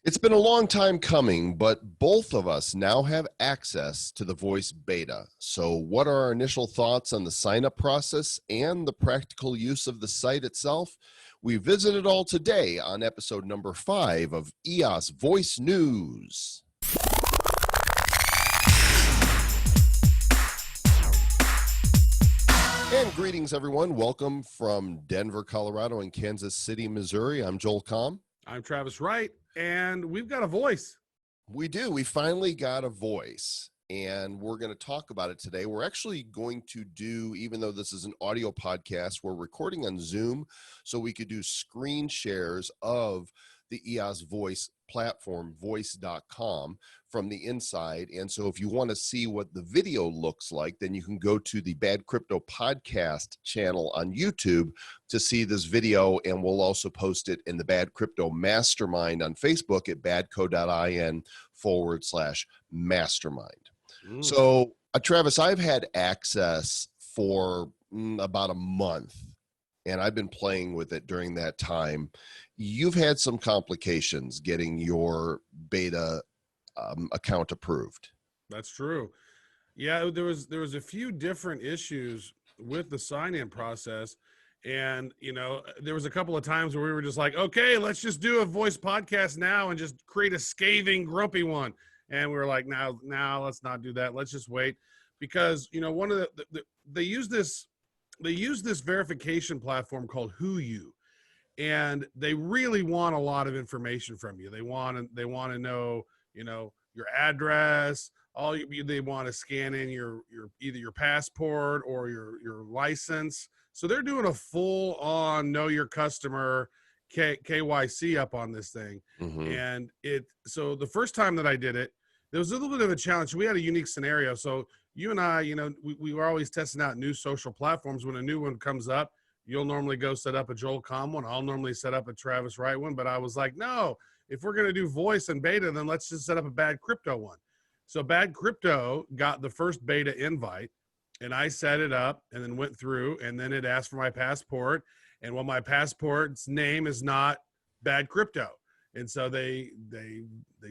It's been a long time coming, but both of us now have access to the Voice beta. So what are our initial thoughts on the sign-up process and the practical use of the site itself? We visit it all today on episode number 5 of EOS Voice News. And greetings, everyone. Welcome from Denver, Colorado, and Kansas City, Missouri. I'm Joel Comm. I'm Travis Wright, and we've got a voice. We do. We finally got a voice, and we're going to talk about it today. We're actually going to do, even though this is an audio podcast, we're recording on Zoom, so we could do screen shares of the EOS Voice platform, voice.com, from the inside. And so if you want to see what the video looks like, then you can go to the Bad Crypto podcast channel on YouTube to see this video. And we'll also post it in the Bad Crypto Mastermind on Facebook at badco.in/mastermind. So, Travis, I've had access for about a month, and I've been playing with it during that time. You've had some complications getting your beta account approved. That's true. Yeah, there was a few different issues with the sign-in process. And, there was a couple of times where we were just like, okay, let's just do a voice podcast now and just create a scathing, grumpy one. And we were like, now, let's not do that. Let's just wait. Because, one of they use this verification platform called HooYu. And they really want a lot of information from you. They want to know, your address. They want to scan in your either your passport or your license. So they're doing a full on know your customer KYC up on this thing. Mm-hmm. And so the first time that I did it, there was a little bit of a challenge. We had a unique scenario. So you and I, we were always testing out new social platforms. When a new one comes up, you'll normally go set up a Joel Comm one. I'll normally set up a Travis Wright one, but I was like, no, if we're going to do voice and beta, then let's just set up a Bad Crypto one. So Bad Crypto got the first beta invite, and I set it up and then went through, and then it asked for my passport. And well, my passport's name is not Bad Crypto. And so they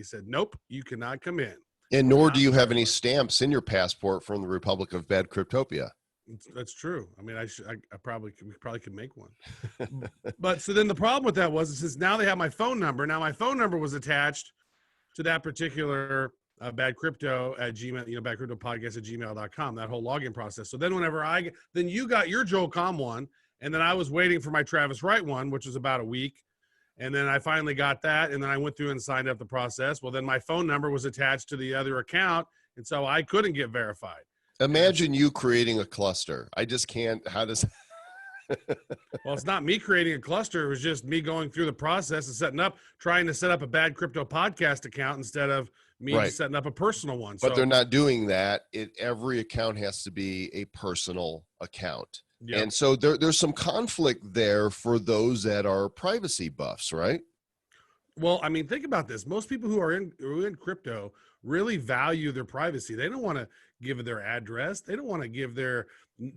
said, nope, you cannot come in. And nor do you have any stamps in your passport from the Republic of Bad Cryptopia. That's we probably could make one. But so then the problem with that was, since now they have my phone number. Now my phone number was attached to that particular Bad Crypto at Gmail, Bad Crypto Podcast at gmail.com, that whole login process. So then then you got your Joel Comm one, and then I was waiting for my Travis Wright one, which was about a week. And then I finally got that, and then I went through and signed up the process. Well, then my phone number was attached to the other account, and so I couldn't get verified. Imagine you creating a cluster. I just can't. How does... Well, it's not me creating a cluster. It was just me going through the process and trying to set up a Bad Crypto podcast account instead of me setting up a personal one. But they're not doing that. Every account has to be a personal account. Yep. And so there's some conflict there for those that are privacy buffs, right? Well, I mean, think about this. Most people who are in crypto really value their privacy. They don't want to give their address. They don't want to give a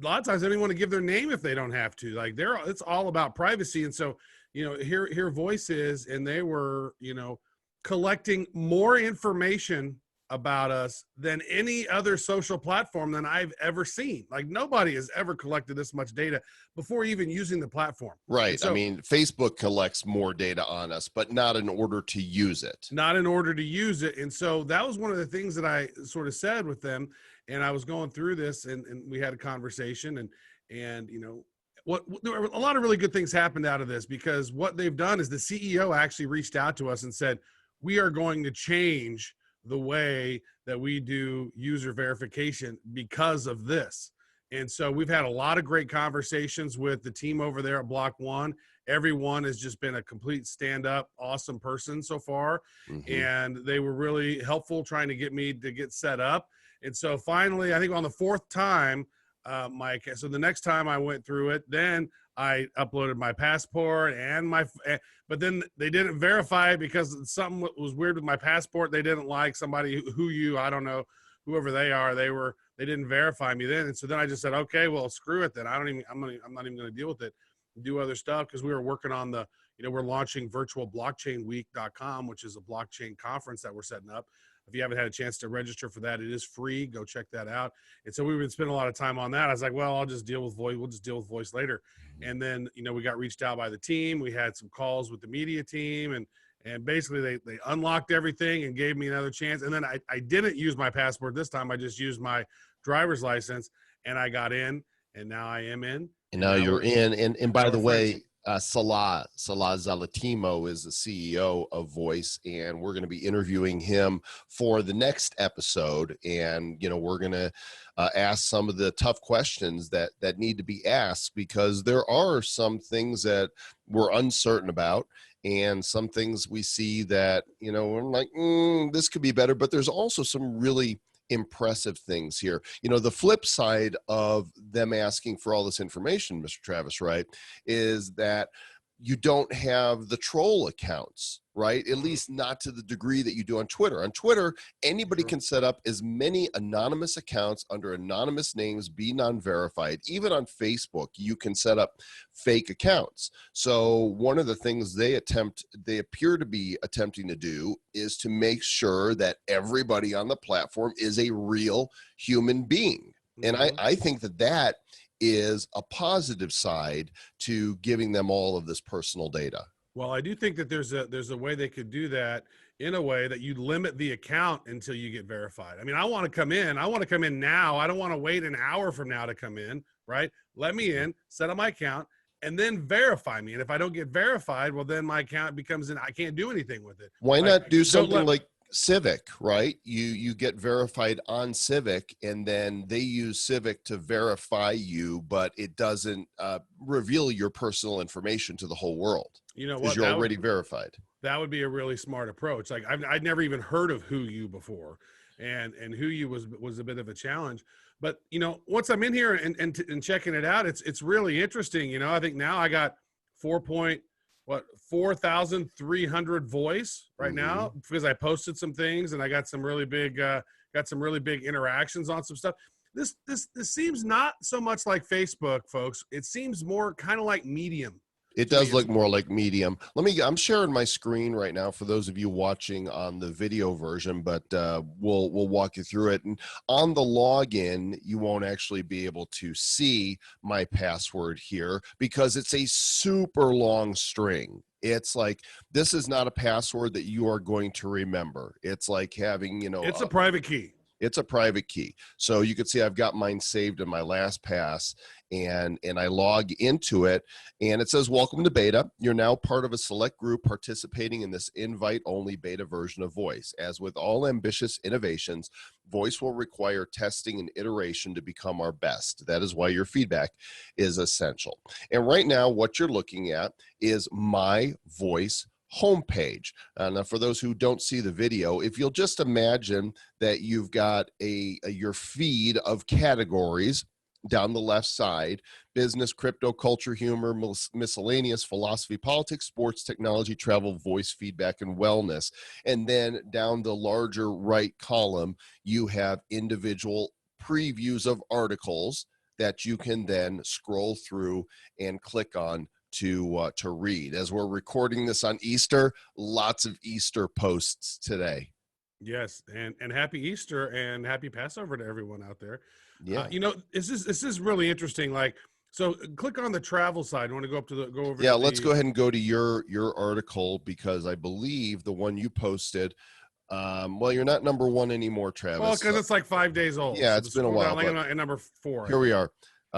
lot of times they don't even want to give their name if they don't have to. Like it's all about privacy. And so, here Voice is, and they were, collecting more information about us than any other social platform than I've ever seen. Like nobody has ever collected this much data before even using the platform. Right. So, I mean, Facebook collects more data on us, but not in order to use it. Not in order to use it. And so that was one of the things that I sort of said with them. And I was going through this, and we had a conversation, and there were a lot of really good things happened out of this, because what they've done is the CEO actually reached out to us and said, we are going to change the way that we do user verification because of this. And so we've had a lot of great conversations with the team over there at Block One. Everyone has just been a complete stand-up, awesome person so far. Mm-hmm. And they were really helpful trying to get me to get set up. And so finally, I think on the 4th time, so the next time I went through it, then I uploaded my passport but then they didn't verify it because something was weird with my passport. They didn't like somebody I don't know, whoever they are. They didn't verify me then. And so then I just said, okay, well, screw it then. I'm not even going to deal with it, do other stuff. Cause we were working on the we're launching virtualblockchainweek.com, which is a blockchain conference that we're setting up. If you haven't had a chance to register for that, it is free. Go check that out. And so we've been spending a lot of time on that. I was like, well, I'll just deal with voice. We'll just deal with voice later. And then, we got reached out by the team. We had some calls with the media team, and basically they unlocked everything and gave me another chance. And then I didn't use my passport this time. I just used my driver's license, and I got in, and now I am in. And now you're in. And by the way, Salah Zalatimo is the CEO of Voice, and we're going to be interviewing him for the next episode. And, we're going to ask some of the tough questions that need to be asked, because there are some things that we're uncertain about, and some things we see that, we're like, this could be better. But there's also some really impressive things here. The flip side of them asking for all this information, Mr. Travis Wright, is that you don't have the troll accounts, right? At least not to the degree that you do on Twitter. On Twitter, anybody can set up as many anonymous accounts under anonymous names, be non-verified. Even on Facebook, you can set up fake accounts. So one of the things they appear to be attempting to do is to make sure that everybody on the platform is a real human being. And I think that is a positive side to giving them all of this personal data. Well, I do think that there's a way they could do that, in a way that you limit the account until you get verified. I mean, I want to come in now. I don't want to wait an hour from now to come in, right? Let me in, set up my account, and then verify me. And if I don't get verified, well, then my account becomes I can't do anything with it. Why not do something like Civic, right? You get verified on Civic, and then they use Civic to verify you, but it doesn't reveal your personal information to the whole world. You know what? Because you're already verified. That would be a really smart approach. Like I'd never even heard of HooYu before, and HooYu was a bit of a challenge. But once I'm in here and checking it out, it's really interesting. I think now I got 4,300 voice right now, because I posted some things and I got some really big interactions on some stuff. This seems not so much like Facebook, folks. It seems more kind of like Medium. It does look more like Medium. I'm sharing my screen right now for those of you watching on the video version, but we'll walk you through it. And on the login, you won't actually be able to see my password here because it's a super long string. It's like, this is not a password that you are going to remember. It's like having, it's a private key. It's a private key. So you can see I've got mine saved in my LastPass, and I log into it, and it says, welcome to beta. You're now part of a select group participating in this invite-only beta version of Voice. As with all ambitious innovations, Voice will require testing and iteration to become our best. That is why your feedback is essential. And right now, what you're looking at is my Voice homepage. Now, for those who don't see the video, if you'll just imagine that you've got your feed of categories down the left side: business, crypto, culture, humor, miscellaneous, philosophy, politics, sports, technology, travel, voice, feedback, and wellness. And then down the larger right column, you have individual previews of articles that you can then scroll through and click on to read. As we're recording this on Easter, lots of Easter posts today. Yes, and happy Easter and happy Passover to everyone out there. Yeah, this is really interesting. Like, so click on the travel side. I want to go over. Yeah, let's go ahead and go to your article, because I believe the one you posted. Well, you're not number one anymore, Travis. Well, because it's like 5 days old. Yeah, so it's been a while. Like number 4. Here we are.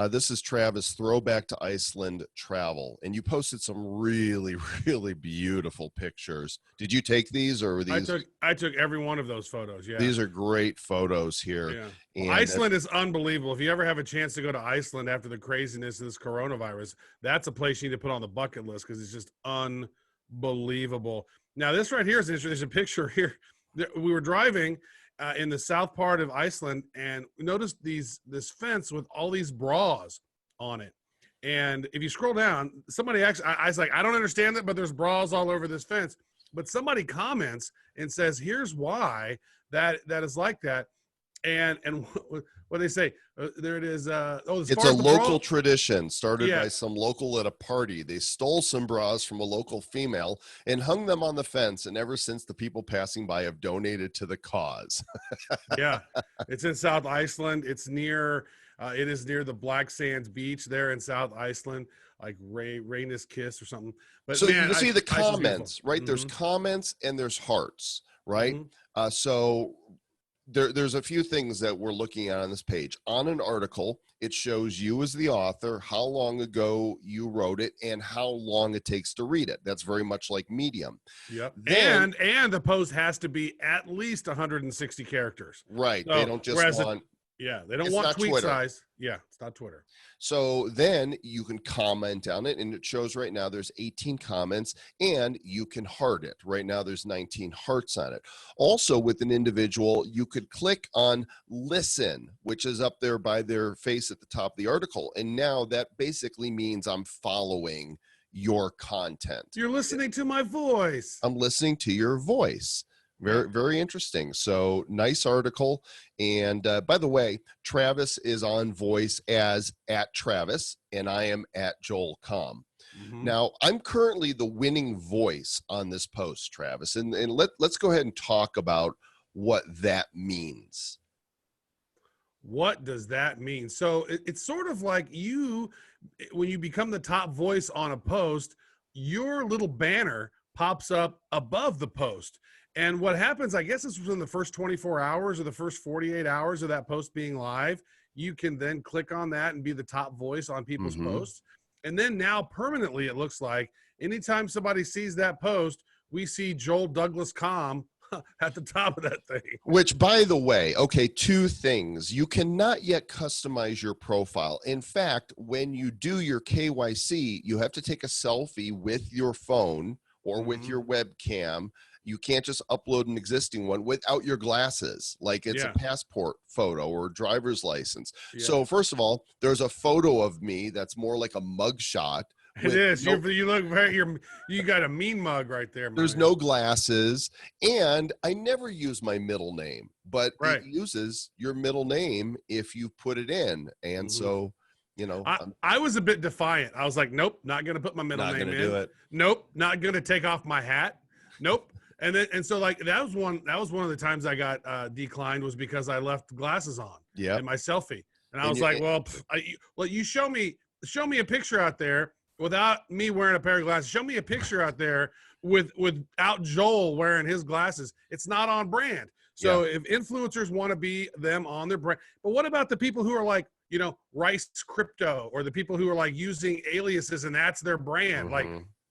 This is Travis, Throwback to Iceland Travel. And you posted some really, really beautiful pictures. Did you take these, or were these? I took every one of those photos. Yeah. These are great photos here. Yeah. Well, Iceland is unbelievable. If you ever have a chance to go to Iceland after the craziness of this coronavirus, that's a place you need to put on the bucket list, because it's just unbelievable. Now, this right here is interesting. There's a picture here. We were driving in the south part of Iceland, and we noticed this fence with all these bras on it. And if you scroll down, somebody actually, I was like, I don't understand it, but there's bras all over this fence. But somebody comments and says, here's why that is like that. And what they say. There it is. It's a local tradition started Yeah. by some local at a party. They stole some bras from a local female and hung them on the fence. And ever since, the people passing by have donated to the cause. Yeah, it's in South Iceland. It's near. It is near the Black Sands Beach there in South Iceland, like Raina's Kiss or something. But So man, you see the Iceland's beautiful. comments, right? There's comments and there's hearts, right? Mm-hmm. So there's a few things that we're looking at on this page. On an article, it shows you as the author, how long ago you wrote it, and how long it takes to read it. That's very much like Medium. Yep. Then, and the post has to be at least 160 characters. right. So, They don't just want. Yeah, they don't It's want not tweet Twitter. size. Yeah, it's not Twitter. So then you can comment on it, and it shows right now there's 18 comments, and you can heart it. Right now there's 19 hearts on it. Also, with an individual, you could click on listen, which is up there by their face at the top of the article. And now that basically means I'm following your content. You're listening to my voice. I'm listening to your voice. Very, very interesting. So nice article. And by the way, Travis is on Voice as @Travis, and I am @Joel Comm. Mm-hmm. Now, I'm currently the winning voice on this post, Travis. And let's go ahead and talk about what that means. What does that mean? So it's sort of like when you become the top voice on a post, your little banner pops up above the post. And what happens, I guess this was in the first 24 hours or the first 48 hours of that post being live. You can then click on that and be the top voice on people's posts. And then now permanently, it looks like anytime somebody sees that post, we see Joel Douglas Comm at the top of that thing. Which, by the way, okay, two things. You cannot yet customize your profile. In fact, when you do your KYC, you have to take a selfie with your phone or with your webcam. You can't just upload an existing one without your glasses, like it's a passport photo or driver's license. So first of all, there's a photo of me that's more like a mug shot. It is. You look very. You got a mean mug right there. There's no glasses, and I never use my middle name, but it uses your middle name if you put it in, and so. You know, I was a bit defiant. I was like, nope, not going to put my middle name in. Do it. Nope, not going to take off my hat. Nope. And so like that was one of the times I got declined was because I left glasses on in my selfie. And I was like, well, you show me a picture out there without me wearing a pair of glasses. Show me a picture out there without Joel wearing his glasses. It's not on brand. So if influencers want to be them on their brand, but what about the people who are like, you know, Rice Crypto, or the people who are like using aliases and that's their brand? Like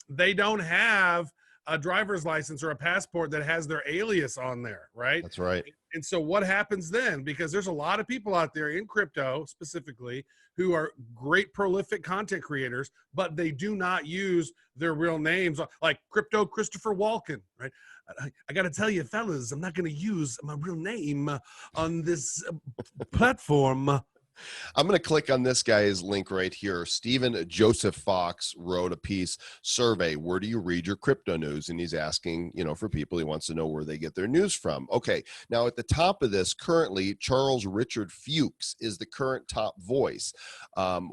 they don't have a driver's license or a passport that has their alias on there, right? That's right. And so what happens then? Because there's a lot of people out there in crypto specifically who are great prolific content creators, but they do not use their real names, like Crypto Christopher Walken, right? I got to tell you, fellas, I'm not going to use my real name on this platform. I'm going to click on this guy's link right here. Stephen Joseph Fox wrote a piece, survey, where do you read your crypto news? And he's asking, you know, for people, he wants to know where they get their news from. Okay, now at the top of this, currently, Charles Richard Fuchs is the current top voice,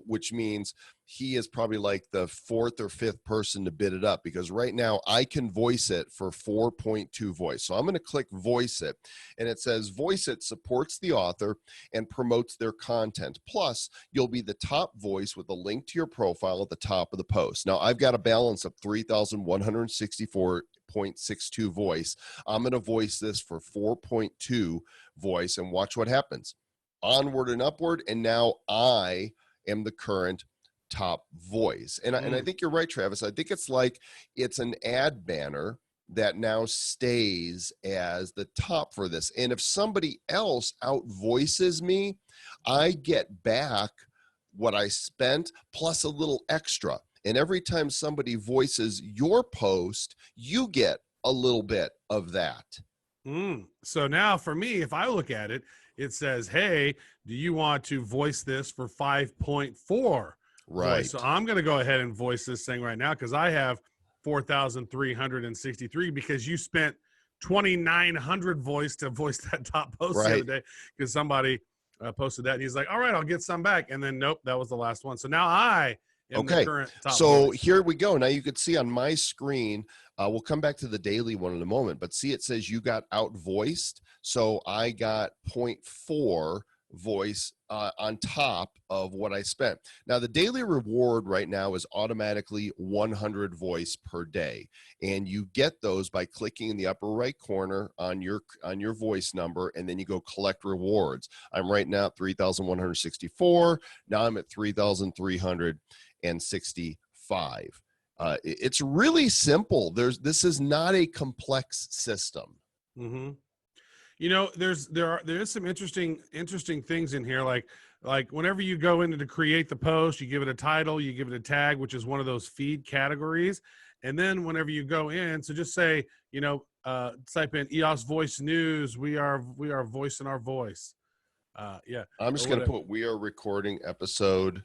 which means he is probably like the fourth or fifth person to bid it up, because right now I can voice it for 4.2 voice. So I'm going to click voice it, and it says voice it supports the author and promotes their content. Plus, you'll be the top voice with a link to your profile at the top of the post. Now I've got a balance of 3,164.62 voice. I'm going to voice this for 4.2 voice and watch what happens. Onward and upward, and now I am the current top voice. And I think you're right, Travis. I think it's like it's an ad banner that now stays as the top for this. And if somebody else outvoices me, I get back what I spent plus a little extra. And every time somebody voices your post, you get a little bit of that. So now for me, if I look at it, it says, hey, do you want to voice this for 5.4? Right. Voice? So I'm going to go ahead and voice this thing right now because I have 4,363 because you spent 2,900 voice to voice that top post the other day because somebody posted that. And he's like, all right, I'll get some back. And then, nope, that was the last one. So now I am the Okay, current top so voice. here we go. Now you can see on my screen, we'll come back to the daily one in a moment, but see, it says you got outvoiced. So I got 0.4 voice on top of what I spent. Now the daily reward right now is automatically 100 voice per day, and you get those by clicking in the upper right corner on your voice number, and then you go collect rewards. I'm right now at 3,164. Now I'm at 3,365. It's really simple. This is not a complex system. Mm-hmm. You know, there is some interesting things in here. Like whenever you go into to create the post, you give it a title, you give it a tag, which is one of those feed categories. And then whenever you go in, so just say, type in EOS Voice News. We are voicing our voice. Yeah. I'm just going to put, we are recording episode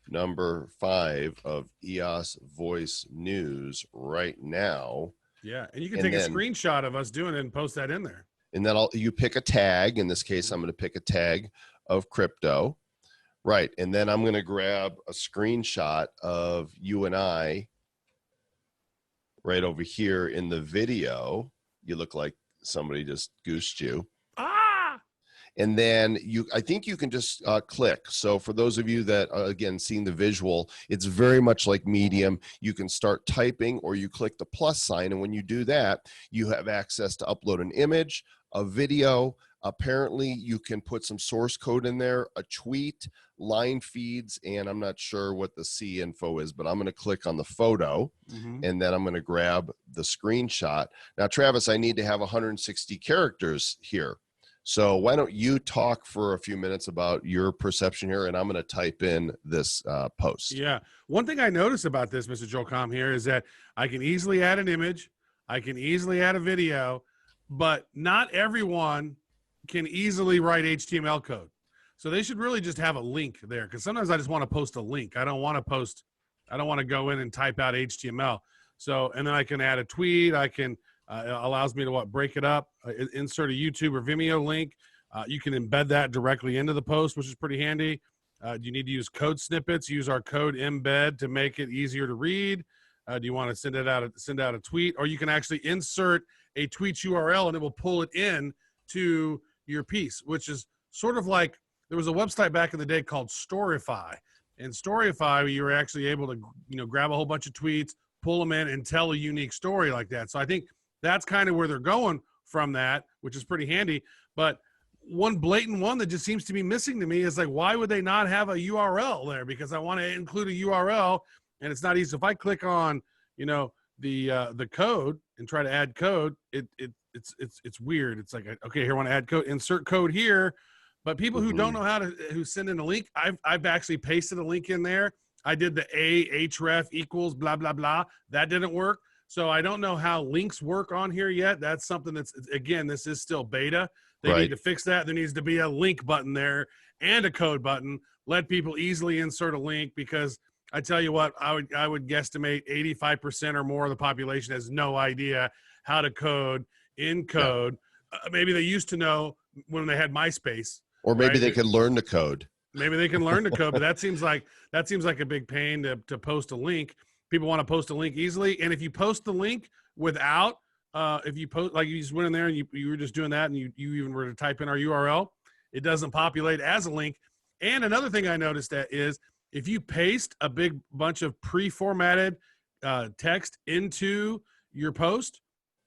number 5 of EOS Voice News right now. Yeah. And you can take a screenshot of us doing it and post that in there. And then you pick a tag. In this case, I'm going to pick a tag of crypto. Right. And then I'm going to grab a screenshot of you and I right over here in the video. You look like somebody just goosed you. And then I think you can just click. So for those of you that again seeing the visual, it's very much like Medium. You can start typing, or you click the plus sign, and when you do that, you have access to upload an image, a video. Apparently, you can put some source code in there, a tweet, line feeds, and I'm not sure what the C info is, but I'm going to click on the photo, and then I'm going to grab the screenshot. Now, Travis, I need to have 160 characters here. So why don't you talk for a few minutes about your perception here, and I'm going to type in this post. Yeah. One thing I noticed about this, Mr. Joel Comm, here is that I can easily add an image. I can easily add a video, but not everyone can easily write HTML code. So they should really just have a link there, because sometimes I just want to post a link. I don't want to go in and type out HTML. So, and then I can add a tweet. I can, it allows me to break it up, insert a YouTube or Vimeo link. You can embed that directly into the post, which is pretty handy. Do you need to use code snippets? Use our code embed to make it easier to read. Do you want to send out a tweet, or you can actually insert a tweet URL and it will pull it in to your piece, which is sort of like, there was a website back in the day called Storyfy, and Storyfy, you were actually able to, grab a whole bunch of tweets, pull them in, and tell a unique story like that. So I think that's kind of where they're going from that, which is pretty handy. But one blatant one that just seems to be missing to me is like, why would they not have a URL there? Because I want to include a URL, and it's not easy. So if I click on, the code and try to add code, it's weird. It's like, okay, here I want to add code, insert code here. But people who don't know who send in a link, I've actually pasted a link in there. I did the href equals blah, blah, blah. That didn't work. So I don't know how links work on here yet. That's something that's, again, this is still beta. They need to fix that. There needs to be a link button there and a code button. Let people easily insert a link, because I tell you what, I would guesstimate 85% or more of the population has no idea how to code in code. Maybe they used to know when they had MySpace. Or maybe they could learn the code. Maybe they can learn the code, but that seems like a big pain to post a link. People want to post a link easily, and if you post the link without, if you post, like you just went in there and you were just doing that, and you even were to type in our URL, it doesn't populate as a link. And another thing I noticed that is, if you paste a big bunch of pre-formatted text into your post,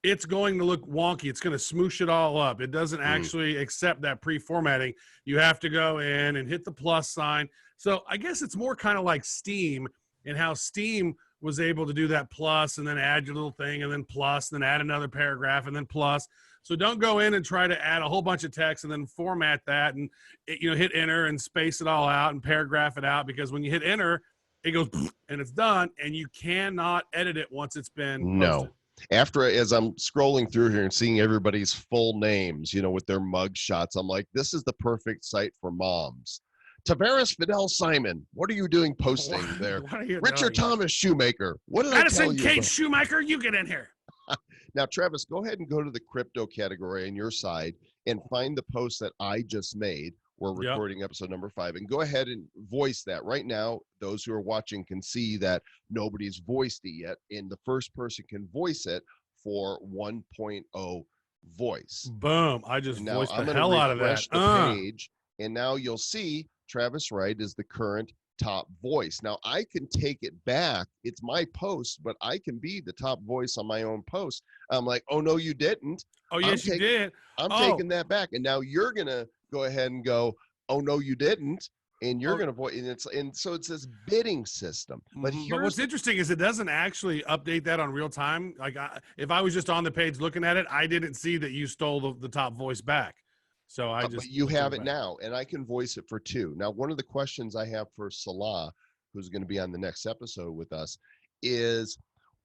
it's going to look wonky. It's going to smoosh it all up. It doesn't actually accept that pre-formatting. You have to go in and hit the plus sign. So I guess it's more kind of like Steam, and how Steam was able to do that plus and then add your little thing and then plus and then add another paragraph and then plus. So don't go in and try to add a whole bunch of text and then format that and hit enter and space it all out and paragraph it out, because when you hit enter, it goes and it's done, and you cannot edit it once it's been posted. After, as I'm scrolling through here and seeing everybody's full names, with their mug shots, I'm like, this is the perfect site for moms. Tavares Fidel Simon, what are you doing posting there? Richard Thomas Shoemaker, what did I tell you? Madison Kate Shoemaker, you get in here. Now, Travis, go ahead and go to the crypto category on your side and find the post that I just made, We're Yep. recording episode number 5. And go ahead and voice that right now. Those who are watching can see that nobody's voiced it yet. And the first person can voice it for 1.0 voice. Boom. I just And now voiced I'm the going to hell out of that. refresh the page. And now you'll see Travis Wright is the current top voice. Now I can take it back. It's my post, but I can be the top voice on my own post. I'm like, oh no, you didn't. Oh, yes, you did. I'm taking that back. And now you're gonna go ahead and go, oh no, you didn't. And you're gonna voice, and so it's this bidding system. But what's interesting is it doesn't actually update that on real time. Like if I was just on the page looking at it, I didn't see that you stole the top voice back. So but you have it now, and I can voice it for 2. Now, one of the questions I have for Salah, who's going to be on the next episode with us, is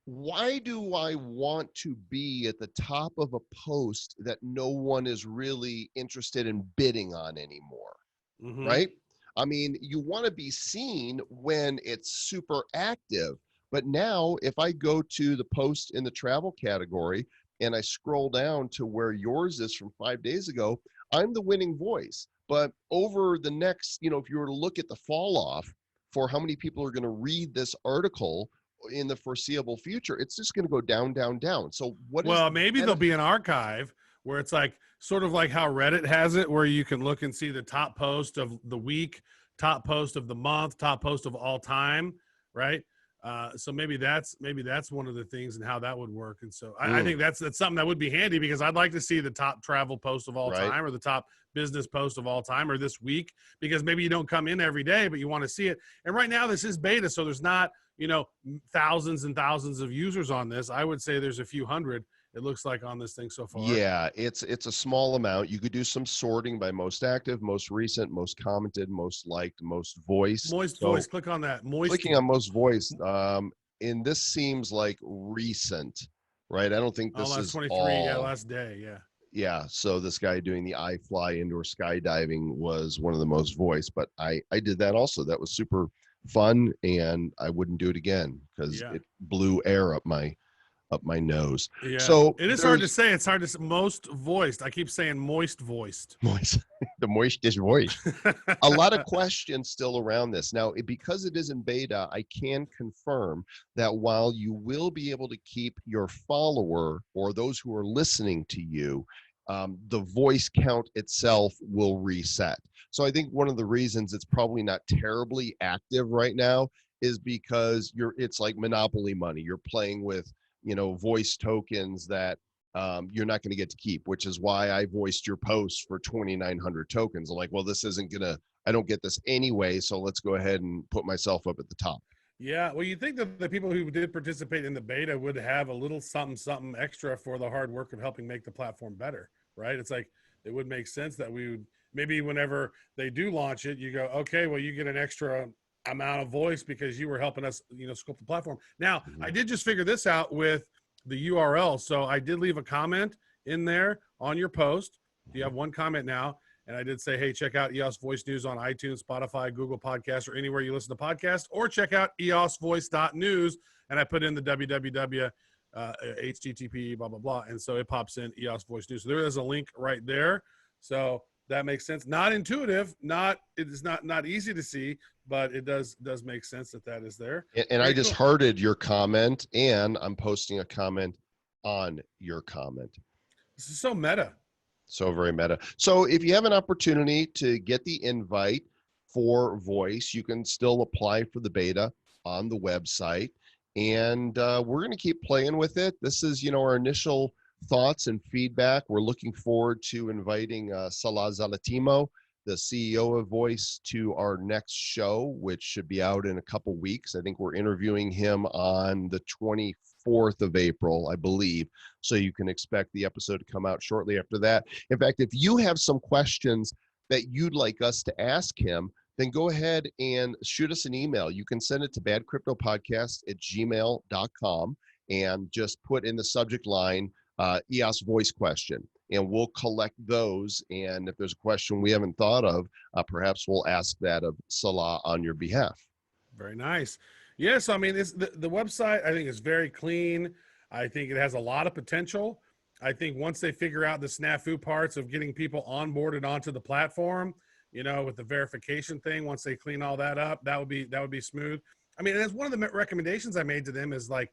why do I want to be at the top of a post that no one is really interested in bidding on anymore? Right? I mean, you want to be seen when it's super active. But now, if I go to the post in the travel category and I scroll down to where yours is from 5 days ago, I'm the winning voice. But over the next, if you were to look at the fall off for how many people are going to read this article in the foreseeable future, it's just going to go down, down, down. So maybe there'll be an archive where it's like sort of like how Reddit has it, where you can look and see the top post of the week, top post of the month, top post of all time, right? So maybe that's one of the things and how that would work. And so I think that's something that would be handy, because I'd like to see the top travel post of all time, or the top business post of all time, or this week, because maybe you don't come in every day, but you want to see it. And right now this is beta, so there's not, thousands and thousands of users on this. I would say there's a few hundred, it looks like, on this thing so far. Yeah, it's a small amount. You could do some sorting by most active, most recent, most commented, most liked, most voiced. Voice, click on that. Clicking on most voiced, and this seems like recent, right? I don't think this is 23, all. last day, Yeah, so this guy doing the iFly indoor skydiving was one of the most voiced, but I did that also. That was super fun, and I wouldn't do it again because it blew air up my nose. Yeah. So it is hard to say. It's hard to say. Most voiced. I keep saying moist voiced. The moistest voice. A lot of questions still around this. Now, because it is in beta, I can confirm that while you will be able to keep your follower or those who are listening to you, the voice count itself will reset. So I think one of the reasons it's probably not terribly active right now is because it's like Monopoly money. You're playing with voice tokens that you're not going to get to keep, which is why I voiced your post for 2,900 tokens. I'm like, well, I don't get this anyway, so let's go ahead and put myself up at the top. Yeah, well, you think that the people who did participate in the beta would have a little something extra for the hard work of helping make the platform better, right? It's like, it would make sense that we would, maybe whenever they do launch it, you go, okay, well, you get an extra amount of voice because you were helping us, sculpt the platform. Now, I did just figure this out with the URL. So I did leave a comment in there on your post. You have one comment now. And I did say, hey, check out EOS Voice News on iTunes, Spotify, Google Podcasts, or anywhere you listen to podcasts, or check out eosvoice.news. And I put in the www, HTTP, blah, blah, blah. And so it pops in EOS Voice News. So there is a link right there. So that makes sense. Not intuitive, it is not easy to see, but it does make sense that is there. And I just hearted your comment, and I'm posting a comment on your comment. This is so meta. So very meta. So if you have an opportunity to get the invite for voice, you can still apply for the beta on the website. And we're going to keep playing with it. This is, our initial thoughts and feedback. We're looking forward to inviting Salah Zalatimo, the CEO of Voice, to our next show, which should be out in a couple weeks. I think we're interviewing him on the 24th of April, I believe. So you can expect the episode to come out shortly after that. In fact, if you have some questions that you'd like us to ask him, then go ahead and shoot us an email. You can send it to badcryptopodcast@gmail.com and just put in the subject line EOS voice question, and we'll collect those. And if there's a question we haven't thought of, perhaps we'll ask that of Salah on your behalf. Very nice. Yes, I mean, the website, I think, is very clean. I think it has a lot of potential. I think once they figure out the snafu parts of getting people onboarded onto the platform, with the verification thing. Once they clean all that up, that would be smooth. I mean, that's one of the recommendations I made to them is like,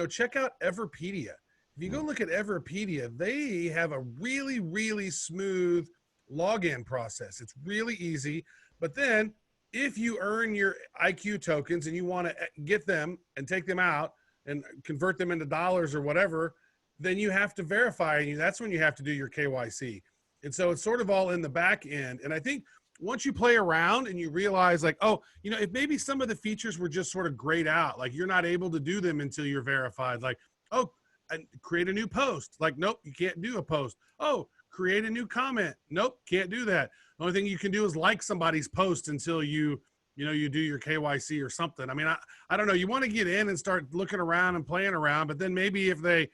check out Everpedia. If you go look at Everpedia, they have a really, really smooth login process. It's really easy. But then if you earn your IQ tokens and you want to get them and take them out and convert them into dollars or whatever, then you have to verify, and that's when you have to do your KYC. And so it's sort of all in the back end. And I think once you play around and you realize like, oh, if maybe some of the features were just sort of grayed out, like you're not able to do them until you're verified, like, oh, and create a new post. Like, nope, you can't do a post. Oh, create a new comment. Nope, can't do that. The only thing you can do is like somebody's post until you do your KYC or something. I mean, I don't know. You want to get in and start looking around and playing around, but then maybe if they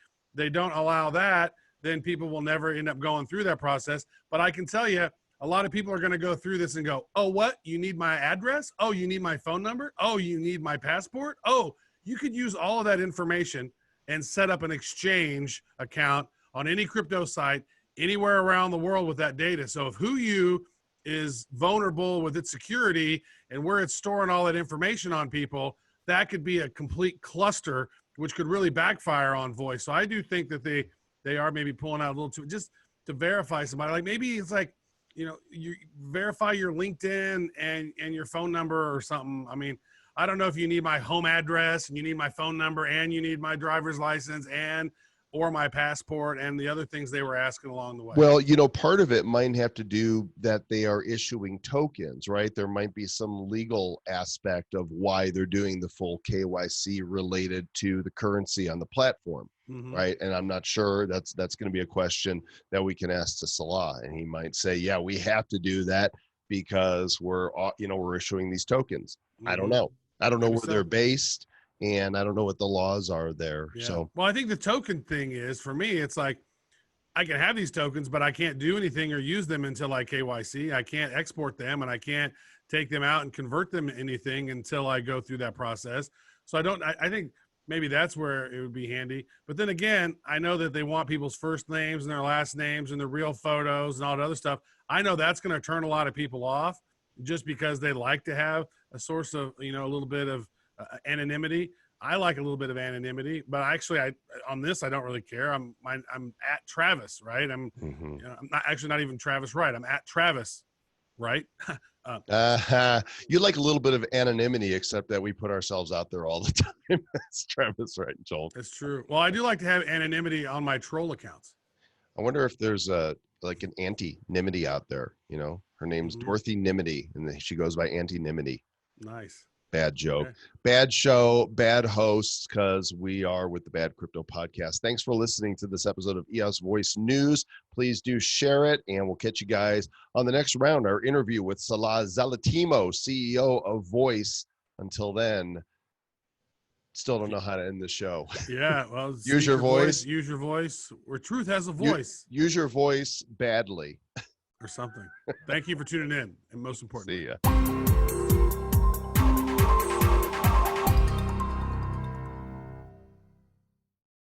don't allow that, then people will never end up going through that process. But I can tell you, a lot of people are going to go through this and go, oh, what? You need my address? Oh, you need my phone number? Oh, you need my passport? Oh, you could use all of that information and set up an exchange account on any crypto site anywhere around the world with that data. So if HooYu is vulnerable with its security and where it's storing all that information on people, that could be a complete cluster, which could really backfire on Voice. So I do think that they are maybe pulling out a little too, just to verify somebody. Like maybe it's like, you verify your LinkedIn and your phone number or something. I mean, I don't know if you need my home address and you need my phone number and you need my driver's license or my passport and the other things they were asking along the way. Well, part of it might have to do that they are issuing tokens, right? There might be some legal aspect of why they're doing the full KYC related to the currency on the platform, right? And I'm not sure that's going to be a question that we can ask to Salah, and he might say, yeah, we have to do that because we're issuing these tokens. I don't know. I don't know where they're based, and I don't know what the laws are there. Yeah. So, well, I think the token thing is, for me, it's like I can have these tokens, but I can't do anything or use them until I KYC. I can't export them, and I can't take them out and convert them to anything until I go through that process. So I think maybe that's where it would be handy. But then again, I know that they want people's first names and their last names and their real photos and all that other stuff. I know that's going to turn a lot of people off just because they like to have a source of, a little bit of anonymity. I like a little bit of anonymity, but actually on this, I don't really care. I'm at Travis, right? I'm not even Travis Wright. I'm at Travis, right? You like a little bit of anonymity, except that we put ourselves out there all the time. That's Travis Wright, Joel. That's true. Well, I do like to have anonymity on my troll accounts. I wonder if there's an anti-nimity out there. Her name's Dorothy Nimity, and she goes by Anti-Nimity. Nice. Bad joke. Okay. Bad show, bad hosts, because we are with the Bad Crypto Podcast. Thanks for listening to this episode of EOS Voice News. Please do share it, and we'll catch you guys on the next round, our interview with Salah Zalatimo, CEO of Voice. Until then, still don't know how to end the show. Yeah, well, use your voice. Use your voice, where truth has a voice. Use your voice badly. Or something. Thank you for tuning in, and most importantly. See ya.